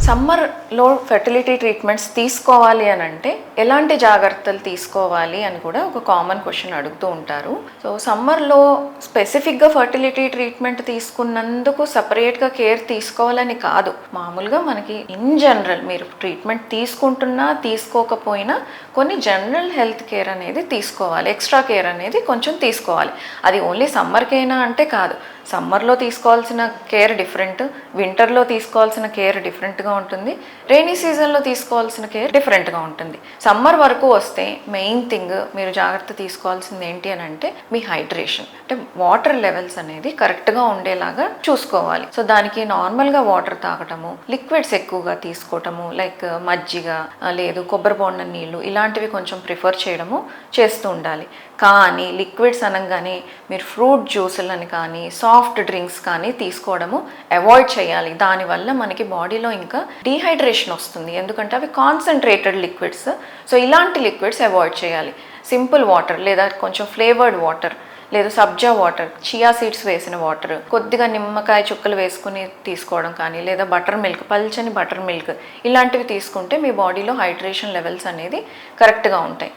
సమ్మర్లో fertility treatments తీసుకోవాలి అని అంటే ఎలాంటి జాగ్రత్తలు తీసుకోవాలి అని కూడా ఒక కామన్ క్వశ్చన్ అడుగుతూ ఉంటారు. సో సమ్మర్లో స్పెసిఫిక్గా ఫర్టిలిటీ ట్రీట్మెంట్ తీసుకున్నందుకు సపరేట్గా కేర్ తీసుకోవాలని కాదు, మామూలుగా మనకి ఇన్ జనరల్ మీరు ట్రీట్మెంట్ తీసుకుంటున్నా తీసుకోకపోయినా కొన్ని జనరల్ హెల్త్ కేర్ అనేది తీసుకోవాలి, ఎక్స్ట్రా కేర్ అనేది కొంచెం తీసుకోవాలి. అది ఓన్లీ సమ్మర్కైనా అంటే కాదు, సమ్మర్లో తీసుకోవాల్సిన కేర్ డిఫరెంట్, వింటర్లో తీసుకోవాల్సిన కేర్ డిఫరెంట్గా ఉంటుంది, రెయినీ సీజన్లో తీసుకోవాల్సిన కేర్ డిఫరెంట్గా ఉంటుంది. సమ్మర్ వరకు వస్తే మెయిన్ థింగ్ మీరు జాగ్రత్త తీసుకోవాల్సింది ఏంటి అని అంటే మీ హైడ్రేషన్, అంటే వాటర్ లెవెల్స్ అనేది కరెక్ట్గా ఉండేలాగా చూసుకోవాలి. సో దానికి నార్మల్గా వాటర్ తాగటము, లిక్విడ్స్ ఎక్కువగా తీసుకోవటము, లైక్ మజ్జిగ లేదు కొబ్బరి బొండం నీళ్ళు ఇలాంటివి కొంచెం ప్రిఫర్ చేయడము చేస్తూ ఉండాలి. కానీ లిక్విడ్స్ అనగానే మీరు ఫ్రూట్ జ్యూసులని కానీ సాఫ్ట్ డ్రింక్స్ కానీ తీసుకోవడము అవాయిడ్ చేయాలి. దానివల్ల మనకి బాడీలో ఇంకా డీహైడ్రేషన్ వస్తుంది, ఎందుకంటే అవి కాన్సన్ట్రేటెడ్ లిక్విడ్స్. సో ఇలాంటి లిక్విడ్స్ అవాయిడ్ చేయాలి. సింపుల్ వాటర్ లేదా కొంచెం ఫ్లేవర్డ్ వాటర్, లేదు సబ్జా వాటర్, చియా సీడ్స్ వేసిన వాటర్, కొద్దిగా నిమ్మకాయ చుక్కలు వేసుకుని తీసుకోవడం కానీ, లేదా బటర్ మిల్క్, పల్చని బటర్ మిల్క్ ఇలాంటివి తీసుకుంటే మీ బాడీలో హైడ్రేషన్ లెవెల్స్ అనేది కరెక్ట్గా ఉంటాయి.